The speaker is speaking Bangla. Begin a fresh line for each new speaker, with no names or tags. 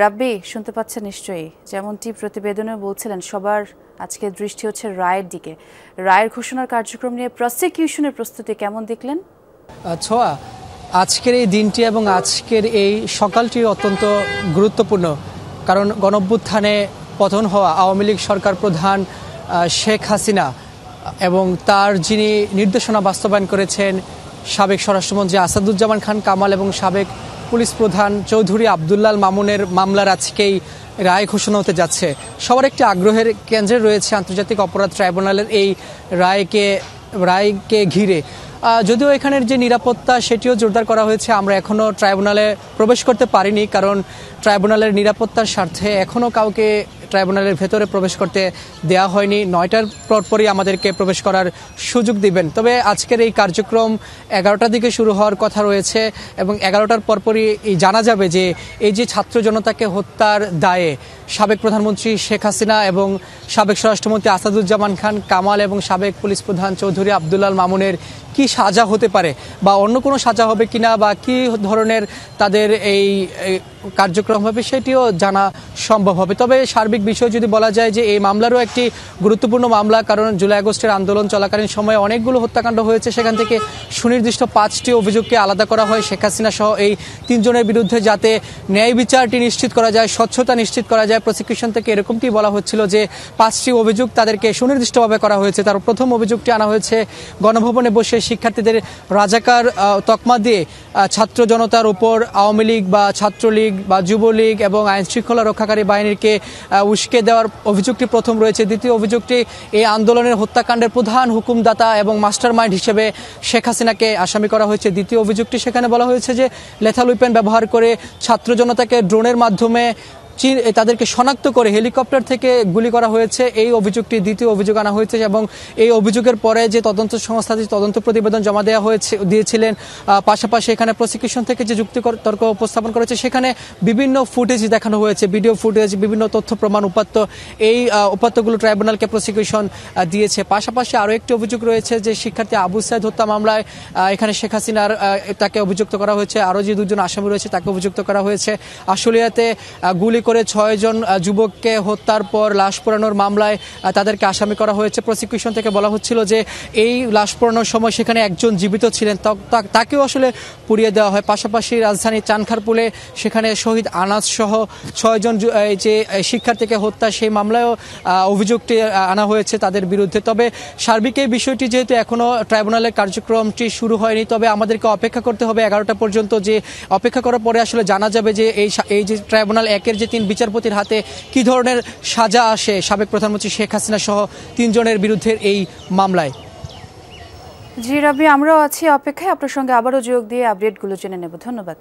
রাব্বি শুনতে পাচ্ছেন নিশ্চয়ই, যেমনটি প্রতিবেদনে বলছিলেন সবার আজকে দৃষ্টি হচ্ছে রায়ের দিকে। রায়ের ঘোষণার কার্যক্রম নিয়ে প্রসিকিউশনের প্রস্তুতি কেমন দেখলেন?
ছোঁয়া, আজকের এই দিনটি এবং আজকের এই সকালটি অত্যন্ত গুরুত্বপূর্ণ, কারণ গণঅভ্যুত্থানে পতন হওয়া আওয়ামী লীগ সরকার প্রধান শেখ হাসিনা এবং তার যিনি নির্দেশনা বাস্তবায়ন করেছেন সাবেক স্বরাষ্ট্রমন্ত্রী আসাদুজ্জামান খান কামাল এবং সাবেক পুলিশ প্রধান চৌধুরী আবদুল্লাল মামুনের মামলার আজকেই রায় ঘোষণা হতে যাচ্ছে। সবার একটি আগ্রহের কেন্দ্রে রয়েছে আন্তর্জাতিক অপরাধ ট্রাইব্যুনালের এই রায়কে ঘিরে। যদিও এখানের যে নিরাপত্তা সেটিও জোরদার করা হয়েছে। আমরা এখনও ট্রাইব্যুনালে প্রবেশ করতে পারিনি, কারণ ট্রাইব্যুনালের নিরাপত্তার স্বার্থে এখনও কাউকে ট্রাইব্যুনালের ভেতরে প্রবেশ করতে দেওয়া হয়নি। 9টার পরপরই আমাদেরকে প্রবেশ করার সুযোগ দিবেন। তবে আজকের এই কার্যক্রম 11টার দিকে শুরু হওয়ার কথা রয়েছে এবং 11টার পরপরই জানা যাবে যে এই যে ছাত্র জনতাকে হত্যার দায়ে সাবেক প্রধানমন্ত্রী শেখ হাসিনা এবং সাবেক স্বরাষ্ট্রমন্ত্রী আসাদুজ্জামান খান কামাল এবং সাবেক পুলিশ প্রধান চৌধুরী আবদুল্লাল মামুনের কি সাজা হতে পারে বা অন্য কোনো সাজা হবে কিনা বা কি ধরনের তাদের এই কার্যক্রম হবে সেটিও জানা সম্ভব হবে। তবে সার্বিক বিষয় যদি বলা যায় যে এই মামলারও একটি গুরুত্বপূর্ণ মামলা, কারণ জুলাই আগস্টের আন্দোলন চলাকালীন সময়ে অনেকগুলো হত্যাকাণ্ড হয়েছে। সেখান থেকে সুনির্দিষ্ট 5টি অভিযোগকে আলাদা করা হয় শেখ হাসিনা সহ এই 3 জনের বিরুদ্ধে, যাতে ন্যায় বিচারটি নিশ্চিত করা যায়, স্বচ্ছতা নিশ্চিত করা যায়। প্রসিকিউশন থেকে এরকমটি বলা হচ্ছিল যে 5টি অভিযোগ তাদেরকে সুনির্দিষ্টভাবে করা হয়েছে। তার প্রথম অভিযোগটি আনা হয়েছে গণভবনে বসে শিক্ষার্থীদের রাজাকার তকমা দিয়ে ছাত্র জনতার উপর আওয়ামী লীগ বা ছাত্রলীগ বা যুবলীগ এবং আইন শৃঙ্খলা রক্ষাকারী বাহিনীকে উস্কে দেওয়ার অভিযোগটি প্রথম রয়েছে। দ্বিতীয় অভিযোগটি এই আন্দোলনের হত্যাকাণ্ডের প্রধান হুকুমদাতা এবং মাস্টার মাইন্ড হিসেবে শেখ হাসিনাকে আসামি করা হয়েছে। দ্বিতীয় অভিযোগটি সেখানে বলা হয়েছে যে লেথাল উইপেন ব্যবহার করে ছাত্র জনতাকে ড্রোনের মাধ্যমে তাদেরকে শনাক্ত করে হেলিকপ্টার থেকে গুলি করা হয়েছে। এই অভিযোগটি দ্বিতীয় অভিযোগ আনা হয়েছে এবং এই অভিযোগের পরে যে তদন্ত সংস্থা তদন্ত প্রতিবেদন জমা দিয়েছিলেন, পাশাপাশি এখানে প্রসিকিউশন থেকে যে যুক্তিতর্ক উপস্থাপন করেছে সেখানে বিভিন্ন ফুটেজ দেখানো হয়েছে, ভিডিও ফুটেজ, বিভিন্ন তথ্য প্রমাণ উপাত্ত। এই উপাত্তগুলো ট্রাইব্যুনালকে প্রসিকিউশন দিয়েছে। পাশাপাশি আরও একটি অভিযোগ রয়েছে যে শিক্ষার্থী আবু সাইদ হত্যা মামলায় এখানে শেখ হাসিনার তাকে অভিযুক্ত করা হয়েছে। আরও যে 2জন আসামি রয়েছে তাকে অভিযুক্ত করা হয়েছে। আশুলিয়াতে গুলি করে 6 জন যুবককে হত্যার পর লাশ পোড়ানোর মামলায় তাদেরকে আসামি করা হয়েছে। প্রসিকিউশন থেকে বলা হচ্ছিল যে এই লাশ পোড়ানোর সময় সেখানে একজন জীবিত ছিলেন, তাকেও আসলে পুড়িয়ে দেওয়া হয়। পাশাপাশি রাজধানীর চানখারপুলে সেখানে শহীদ আনাস সহ 6 জন যে শিক্ষার্থীকে হত্যা, সেই মামলায়ও অভিযোগটি আনা হয়েছে তাদের বিরুদ্ধে। তবে সার্বিক এই বিষয়টি যেহেতু এখনও ট্রাইব্যুনালের কার্যক্রমটি শুরু হয়নি, তবে আমাদেরকে অপেক্ষা করতে হবে 11টা পর্যন্ত, যে অপেক্ষা করার পরে আসলে জানা যাবে যে এই যে ট্রাইব্যুনাল 1-এর যে 3 বিচারপতির হাতে কি ধরনের সাজা আসে সাবেক প্রধানমন্ত্রী শেখ হাসিনা সহ 3 জনের বিরুদ্ধে এই মামলায়।
জি রাব্বি, আমরাও আছি অপেক্ষায়। আপনার সঙ্গে আবারও যোগ দিয়ে আপডেটগুলো জেনে নেব। ধন্যবাদ।